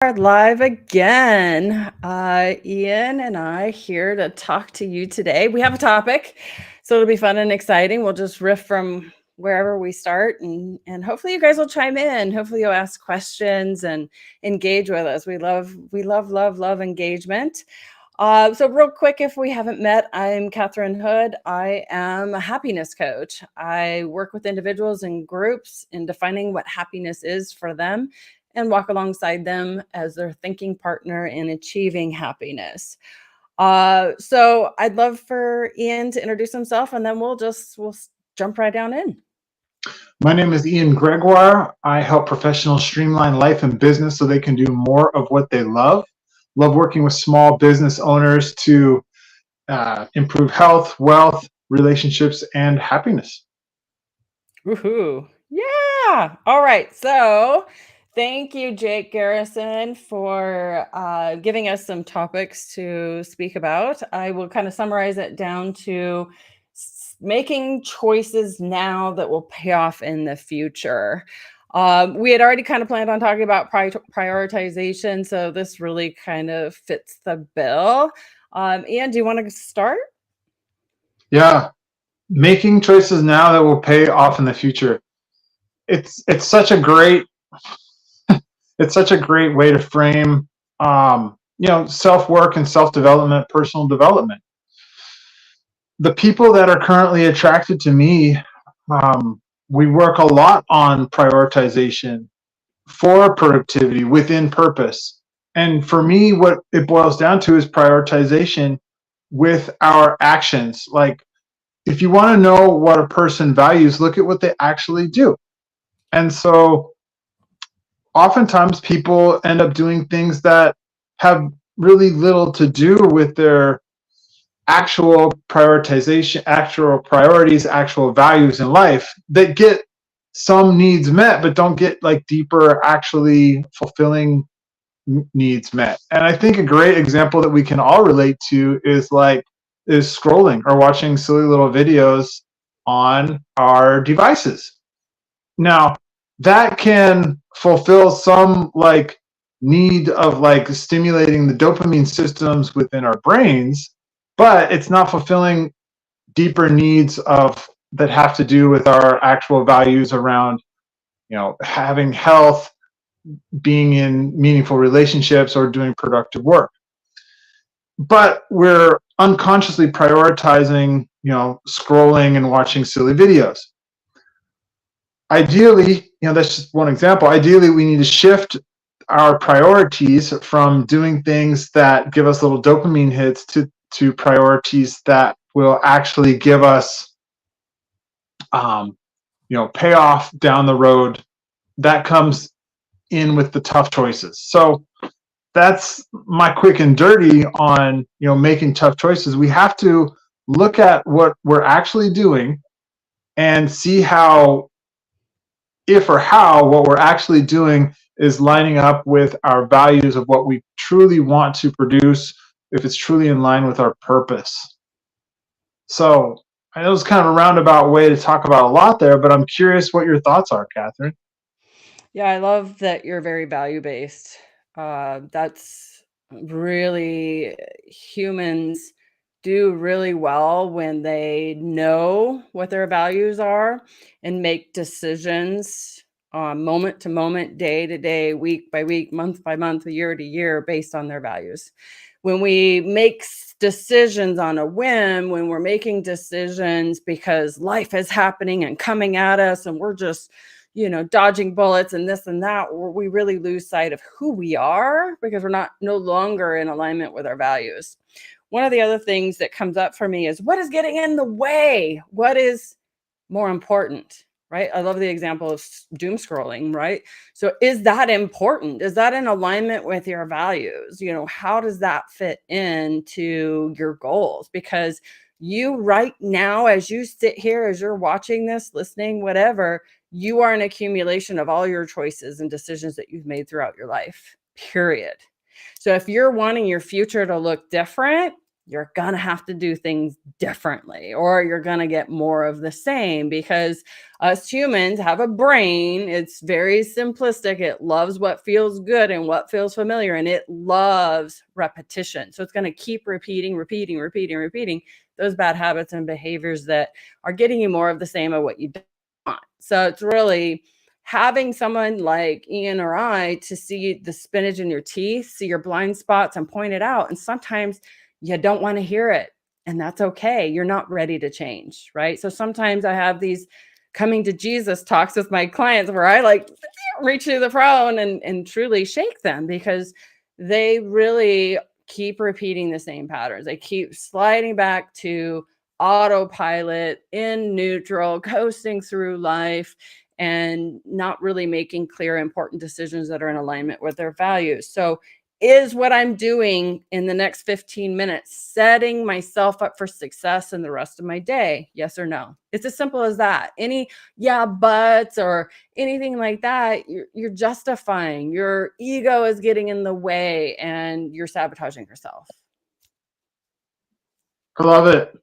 Are live again. Ian and I here to talk to you today. We have a topic, so it'll be fun and exciting. We'll just riff from wherever we start, and hopefully you guys will chime in. Hopefully you'll ask questions and engage with us. We love engagement. So real quick, if we haven't met, I'm Katherine Hood. I am a happiness coach. I work with individuals and groups in defining what happiness is for them and walk alongside them as their thinking partner in achieving happiness. So I'd love for Ian to introduce himself, and then we'll jump right down in. My name is Ian Gregoire. I help professionals streamline life and business so they can do more of what they love. Love working with small business owners to improve health, wealth, relationships, and happiness. Woohoo! Yeah. All right. So thank you, Jake Garrison, for giving us some topics to speak about. I will kind of summarize it down to making choices now that will pay off in the future. We had already kind of planned on talking about prioritization, so this really kind of fits the bill. Ian, do you want to start? Yeah, making choices now that will pay off in the future. It's such a great way to frame self work and self development, personal development. The people that are currently attracted to me, we work a lot on prioritization for productivity within purpose. And for me, what it boils down to is prioritization with our actions. Like, if you want to know what a person values, look at what they actually do. And so oftentimes people end up doing things that have really little to do with their actual prioritization, actual priorities, actual values in life that get some needs met, but don't get like deeper, actually fulfilling needs met. And I think a great example that we can all relate to is scrolling or watching silly little videos on our devices. Now, that can fulfill some need of stimulating the dopamine systems within our brains, but it's not fulfilling deeper needs of that have to do with our actual values around, having health, being in meaningful relationships, or doing productive work. But we're unconsciously prioritizing, scrolling and watching silly videos. Ideally, that's just one example. Ideally, we need to shift our priorities from doing things that give us little dopamine hits to priorities that will actually give us, payoff down the road. That comes in with the tough choices. So that's my quick and dirty on, making tough choices. We have to look at what we're actually doing and see how what we're actually doing is lining up with our values of what we truly want to produce, if it's truly in line with our purpose. So I know it's kind of a roundabout way to talk about a lot there, but I'm curious what your thoughts are, Katherine. Yeah, I love that you're very value based. That's really humans do really well when they know what their values are and make decisions moment to moment, day to day, week by week, month by month, year to year based on their values. When we make decisions on a whim, when we're making decisions because life is happening and coming at us and we're just dodging bullets and this and that, we really lose sight of who we are because we're no longer in alignment with our values. One of the other things that comes up for me is, what is getting in the way? What is more important, right? I love the example of doom scrolling, right? So is that important? Is that in alignment with your values? How does that fit into your goals? Because you right now, as you sit here, as you're watching this, listening, whatever, you are an accumulation of all your choices and decisions that you've made throughout your life, period. So if you're wanting your future to look different, you're going to have to do things differently, or you're going to get more of the same, because us humans have a brain. It's very simplistic. It loves what feels good and what feels familiar, and it loves repetition. So it's going to keep repeating those bad habits and behaviors that are getting you more of the same of what you don't want. So it's really having someone like Ian or I to see the spinach in your teeth, see your blind spots, and point it out. And sometimes you don't want to hear it, and that's okay. You're not ready to change, right? So sometimes I have these coming to Jesus talks with my clients where I like reach to the throne and truly shake them, because they really keep repeating the same patterns. They keep sliding back to autopilot, in neutral, coasting through life, and not really making clear, important decisions that are in alignment with their values. So, is what I'm doing in the next 15 minutes setting myself up for success in the rest of my day? Yes or no? It's as simple as that. Any yeah, buts or anything like that, you're justifying. Your ego is getting in the way and you're sabotaging yourself. I love it.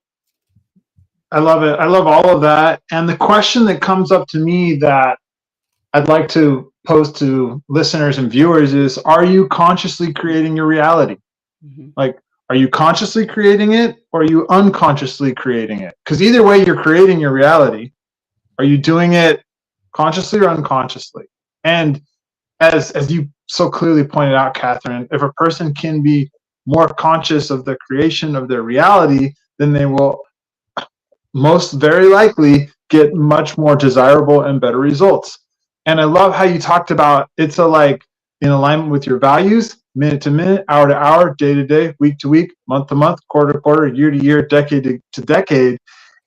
I love it. I love all of that. And the question that comes up to me that I'd like to pose to listeners and viewers is, are you consciously creating your reality? Mhm. Like, are you consciously creating it, or are you unconsciously creating it? Because either way, you're creating your reality. Are you doing it consciously or unconsciously? And as you so clearly pointed out, Katherine, if a person can be more conscious of the creation of their reality, then they will most very likely get much more desirable and better results. And I love how you talked about it's a like in alignment with your values, minute to minute, hour to hour, day to day, week to week, month to month, quarter to quarter, year to year, decade to decade.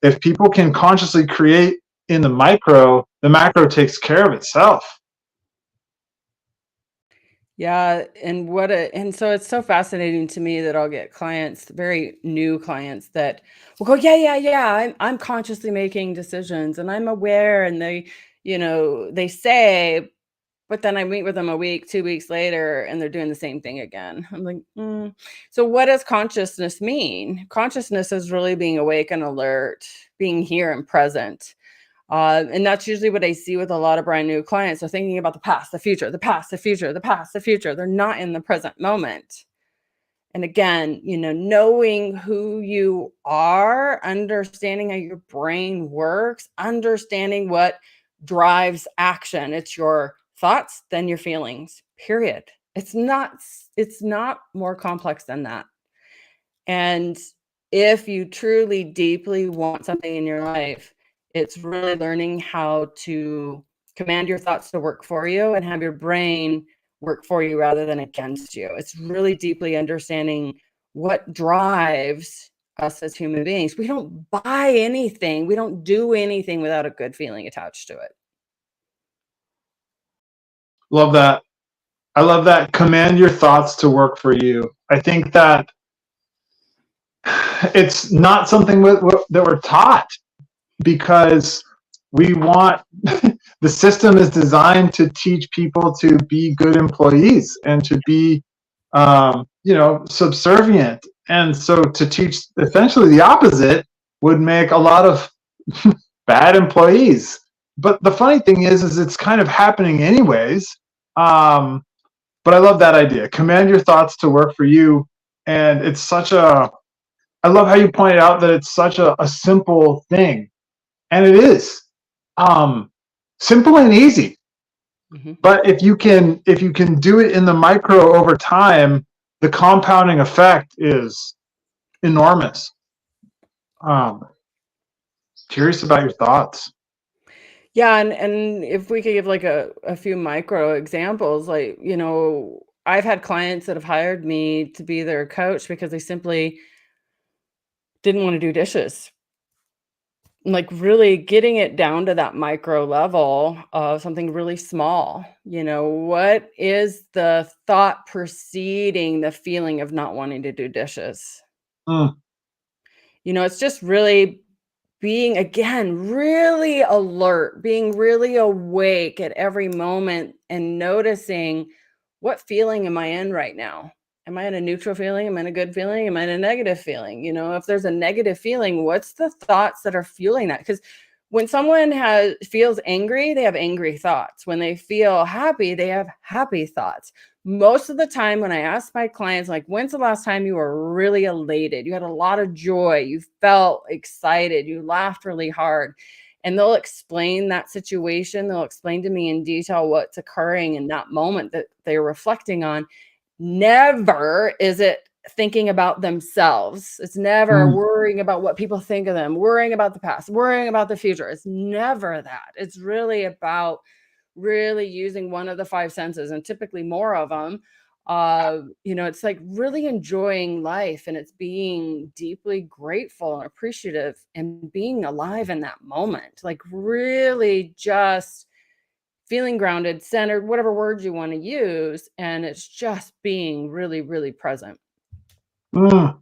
If people can consciously create in the macro takes care of itself. Yeah, and so it's so fascinating to me that I'll get clients, very new clients, that will go, yeah, I'm consciously making decisions and I'm aware, and they say, but then I meet with them a week, 2 weeks later, and they're doing the same thing again. I'm like, so what does consciousness mean? Consciousness is really being awake and alert, being here and present. And that's usually what I see with a lot of brand new clients. They're thinking about the past, the future, the past, the future, the past, the future. They're not in the present moment. And again, knowing who you are, understanding how your brain works, understanding what drives action. It's your thoughts, then your feelings. Period. It's not more complex than that. And if you truly deeply want something in your life, it's really learning how to command your thoughts to work for you and have your brain work for you rather than against you. It's really deeply understanding what drives us as human beings. We don't buy anything, we don't do anything without a good feeling attached to it. Love that. I love that. Command your thoughts to work for you. I think that it's not something that we're taught, because we want the system is designed to teach people to be good employees and to be subservient, and so to teach essentially the opposite would make a lot of bad employees. But the funny thing is it's kind of happening anyways. But I love that idea, command your thoughts to work for you. And it's such a I love how you pointed out that it's such a simple thing, and it is um, simple and easy. Mhm. But if you can do it in the micro over time, the compounding effect is enormous. Um, Curious about your thoughts. Yeah, and if we could give like a few micro examples, like, I've had clients that have hired me to be their coach because they simply didn't want to do dishes. Like really getting it down to that micro level of something really small. What is the thought preceding the feeling of not wanting to do dishes? Mm, It's just really being, again, really alert, being really awake at every moment and noticing, what feeling am I in right now? am I in a neutral feeling? Am I in a good feeling? Am I in a negative feeling? You know, if there's a negative feeling, what's the thoughts that are fueling that? Because when someone feels angry, they have angry thoughts. When they feel happy, they have happy thoughts. Most of the time when I ask my clients, like, when's the last time you were really elated? You had a lot of joy, you felt excited, you laughed really hard. And they'll explain that situation. They'll explain to me in detail what's occurring in that moment that they're reflecting on. Never is it thinking about themselves. It's never Mm, worrying about what people think of them, worrying about the past, worrying about the future. It's never that. It's really about really using one of the five senses, and typically more of them. It's like really enjoying life, and it's being deeply grateful and appreciative and being alive in that moment. Like really just feeling grounded, centered, whatever words you want to use. And it's just being really, really present. mm.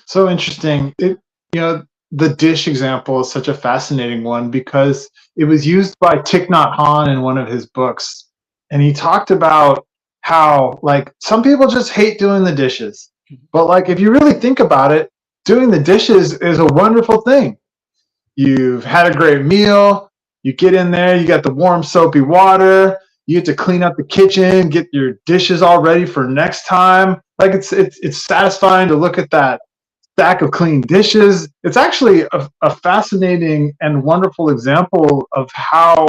So interesting. You know, the dish example is such a fascinating one because it was used by Thich Nhat Hanh in one of his books. And he talked about how, like, some people just hate doing the dishes. But, like, if you really think about it, doing the dishes is a wonderful thing. You've had a great meal. You get in there, you got the warm, soapy water. You get to clean up the kitchen, get your dishes all ready for next time. Like it's satisfying to look at that stack of clean dishes. It's actually a fascinating and wonderful example of how,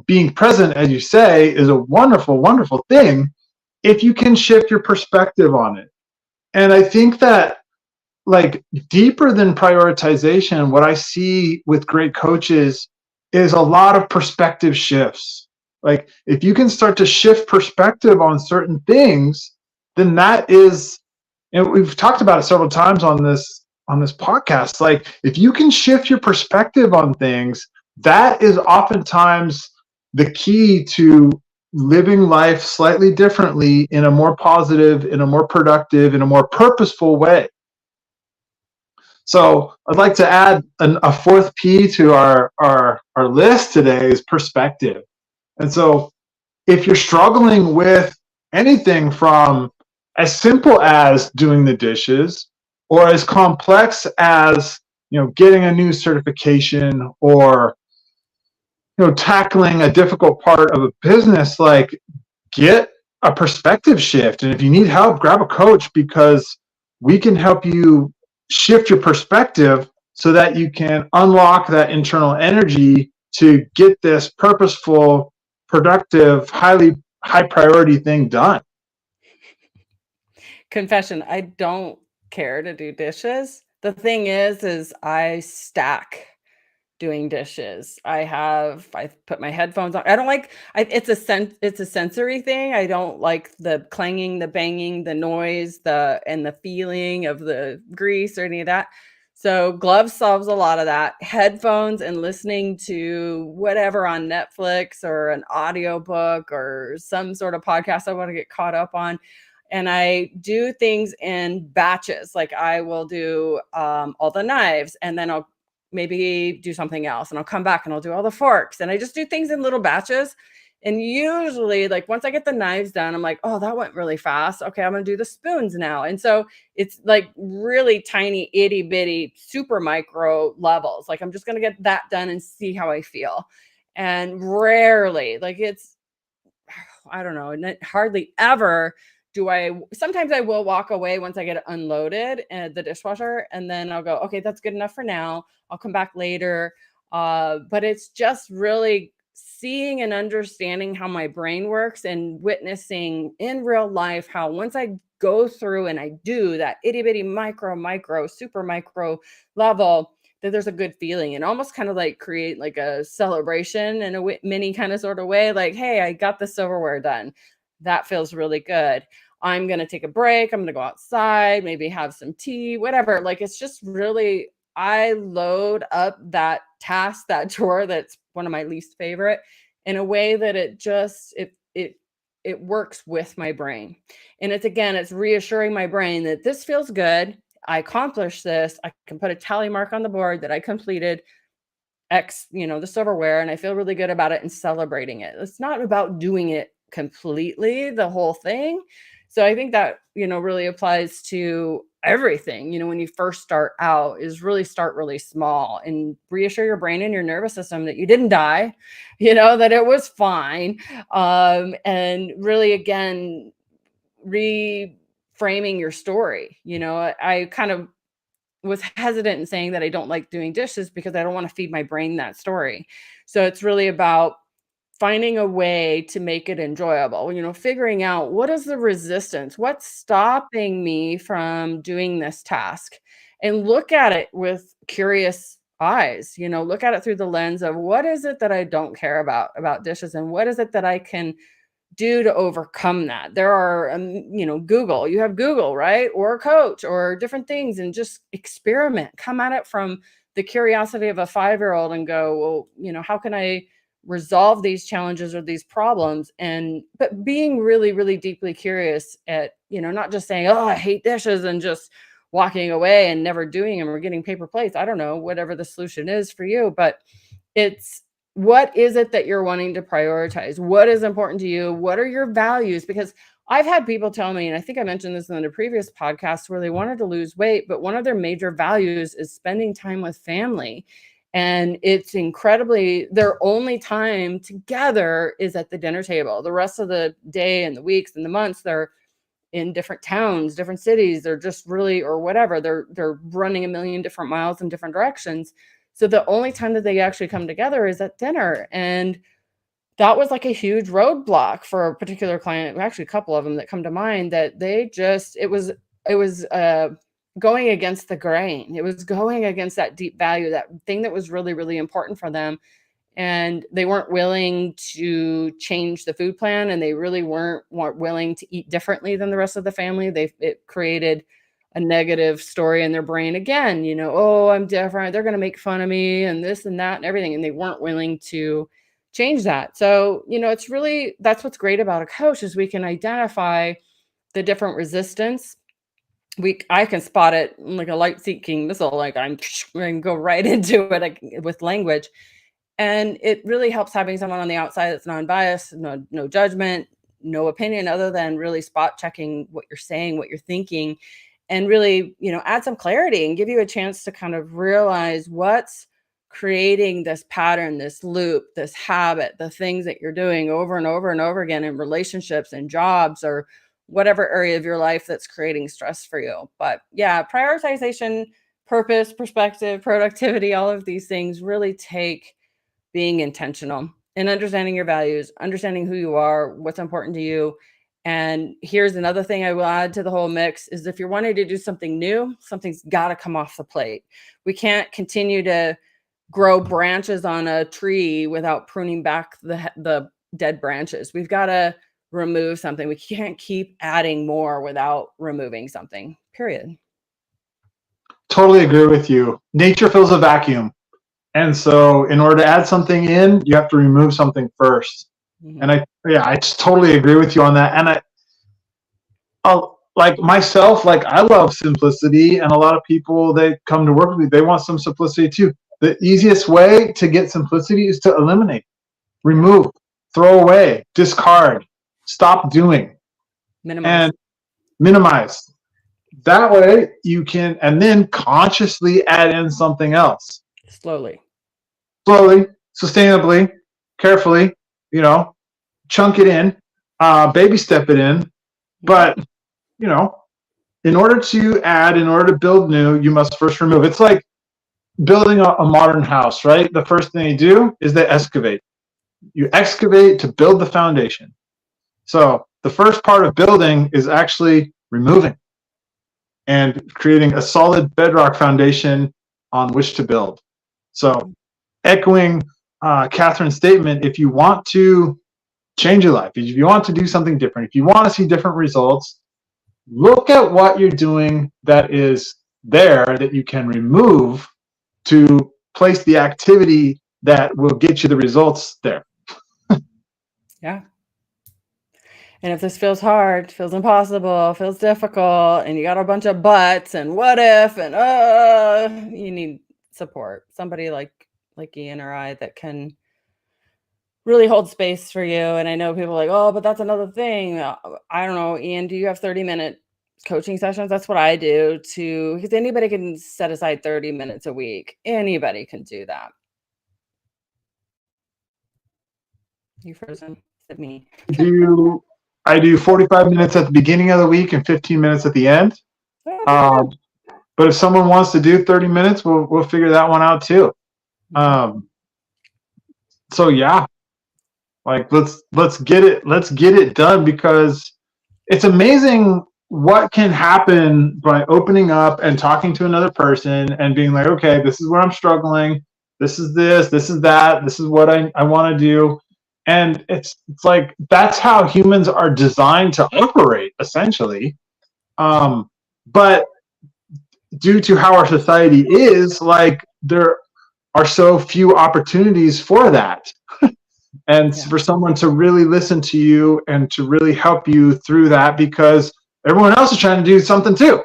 being present, as you say, is a wonderful, wonderful thing if you can shift your perspective on it. And I think that, like, deeper than prioritization, what I see with great coaches is a lot of perspective shifts. Like, if you can start to shift perspective on certain things, then that is, and we've talked about it several times on this podcast. Like, if you can shift your perspective on things, that is oftentimes the key to living life slightly differently, in a more positive, in a more productive, in a more purposeful way. So I'd like to add a fourth P to our list today, is perspective. And so if you're struggling with anything from as simple as doing the dishes, or as complex as, getting a new certification, or, tackling a difficult part of a business, like, get a perspective shift. And if you need help, grab a coach, because we can help you shift your perspective so that you can unlock that internal energy to get this purposeful, productive, high priority thing done. Confession, I don't care to do dishes. The thing is I stack doing dishes. I put my headphones on. I don't like it's a sensory thing. I don't like the clanging, the banging, the noise, the feeling of the grease or any of that. So gloves solves a lot of that. Headphones and listening to whatever on Netflix or an audiobook or some sort of podcast I want to get caught up on. And I do things in batches. Like I will do all the knives, and then I'll maybe do something else, and I'll come back and I'll do all the forks, and I just do things in little batches. And usually, like, once I get the knives done, I'm like, oh, that went really fast. Okay, I'm gonna do the spoons now. And so it's like really tiny, itty bitty, super micro levels. Like I'm just gonna get that done and see how I feel. And rarely, like it's I don't know, hardly ever do I. Sometimes I will walk away once I get it unloaded at the dishwasher, and then I'll go, okay, that's good enough for now. I'll come back later. But it's just really seeing and understanding how my brain works and witnessing in real life how once I go through and I do that itty bitty micro, super micro level, that there's a good feeling, and almost kind of like create like a celebration in a mini kind of sort of way. Like, hey, I got the silverware done. That feels really good. I'm going to take a break. I'm going to go outside, maybe have some tea, whatever. Like, it's just really, I load up that task, that chore that's one of my least favorite, in a way that it works with my brain. And it's reassuring my brain that this feels good. I accomplished this. I can put a tally mark on the board that I completed X, the silverware, and I feel really good about it and celebrating it. It's not about doing it completely the whole thing. So I think that, really applies to everything. When you first start out, is really start really small and reassure your brain and your nervous system that you didn't die, that it was fine. And really, again, reframing your story. I kind of was hesitant in saying that I don't like doing dishes because I don't want to feed my brain that story. So it's really about finding a way to make it enjoyable, figuring out what is the resistance, what's stopping me from doing this task, and look at it with curious eyes, look at it through the lens of what is it that I don't care about dishes, and what is it that I can do to overcome that. There are, Google, you have Google, right? Or a coach or different things, and just experiment, come at it from the curiosity of a 5-year-old and go, well, how can I resolve these challenges or these problems? But being really, really deeply curious at, not just saying, oh, I hate dishes, and just walking away and never doing them or getting paper plates. I don't know, whatever the solution is for you, but it's, what is it that you're wanting to prioritize? What is important to you? What are your values? Because I've had people tell me, and I think I mentioned this in a previous podcast, where they wanted to lose weight, but one of their major values is spending time with family. And it's incredibly, their only time together is at the dinner table. The rest of the day and the weeks and the months, they're in different towns, different cities. They're just really, or whatever, they're running a million different miles in different directions. So the only time that they actually come together is at dinner. And that was like a huge roadblock for a particular client, actually a couple of them that come to mind, that they just, it was going against the grain. It was going against that deep value, that thing that was really, really important for them. And they weren't willing to change the food plan, and they really weren't willing to eat differently than the rest of the family. It created a negative story in their brain again, oh, I'm different, they're going to make fun of me, and this and that and everything. And they weren't willing to change that. So, it's really, that's what's great about a coach, is we can identify the different resistance. I can spot it like a light seeking missile, like I'm going to go right into it, like, with language. And it really helps having someone on the outside that's non-biased, no judgment, no opinion, other than really spot checking what you're saying, what you're thinking, and really, add some clarity and give you a chance to kind of realize what's creating this pattern, this loop, this habit, the things that you're doing over and over and over again in relationships and jobs, or whatever area of your life that's creating stress for you. But yeah, prioritization, purpose, perspective, productivity, all of these things really take being intentional and understanding your values, understanding who you are, what's important to you. And here's another thing I will add to the whole mix, is if you're wanting to do something new, something's got to come off the plate. We can't continue to grow branches on a tree without pruning back the dead branches. We've got to remove something. We can't keep adding more without removing something, period. Totally agree with you. Nature fills a vacuum. And so in order to add something in, you have to remove something first. And I just totally agree with you on that. And I'll, like myself, like I love simplicity, and a lot of people that come to work with me, they want some simplicity too. The easiest way to get simplicity is to eliminate, remove, throw away, discard, stop doing, Minimize. and minimize. That way you can, and then consciously add in something else. Slowly, sustainably, carefully, chunk it in, baby step it in. But, in order to add, in order to build new, you must first remove. It's like building a modern house, right? The first thing you do is they excavate. You excavate to build the foundation. So the first part of building is actually removing and creating a solid bedrock foundation on which to build. So echoing Katherine's statement, if you want to change your life, if you want to do something different, if you want to see different results, look at what you're doing that is there that you can remove to place the activity that will get you the results there. Yeah. And if this feels hard, feels impossible, feels difficult, and you got a bunch of buts and what if, and you need support. Somebody like Ian or I that can really hold space for you. And I know people are like, oh, but that's another thing. I don't know, Ian, do you have 30-minute coaching sessions? That's what I do too, because anybody can set aside 30 minutes a week. Anybody can do that. You frozen? Is it me? I do 45 minutes at the beginning of the week and 15 minutes at the end. Oh, But if someone wants to do 30 minutes, we'll figure that one out too. So yeah, like let's get it done, because it's amazing what can happen by opening up and talking to another person and being like, okay, this is where I'm struggling. This is that. This is what I want to do. And it's like, that's how humans are designed to operate, essentially. But due to how our society is, like, there are so few opportunities for that. And for someone to really listen to you and to really help you through that, because everyone else is trying to do something too.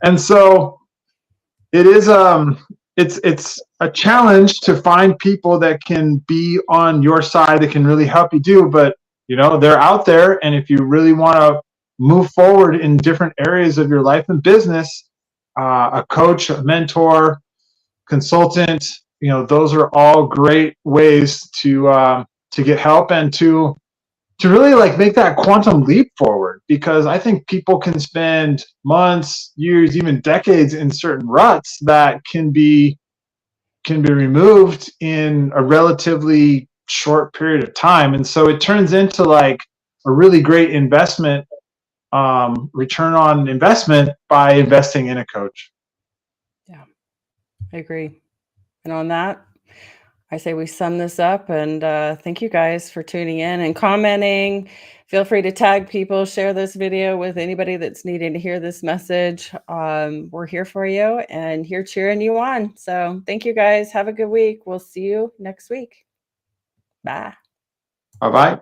And so it is it's a challenge to find people that can be on your side, that can really help you do, but they're out there. And if you really want to move forward in different areas of your life and business, a coach, a mentor, consultant, those are all great ways to get help and to really like make that quantum leap forward. Because I think people can spend months, years, even decades in certain ruts that can be removed in a relatively short period of time. And so it turns into like a really great investment, return on investment, by investing in a coach. Yeah, I agree. And on that, I say we sum this up, and thank you guys for tuning in and commenting. Feel free to tag people, share this video with anybody that's needing to hear this message. We're here for you and here cheering you on. So thank you guys. Have a good week. We'll see you next week. Bye. Bye-bye.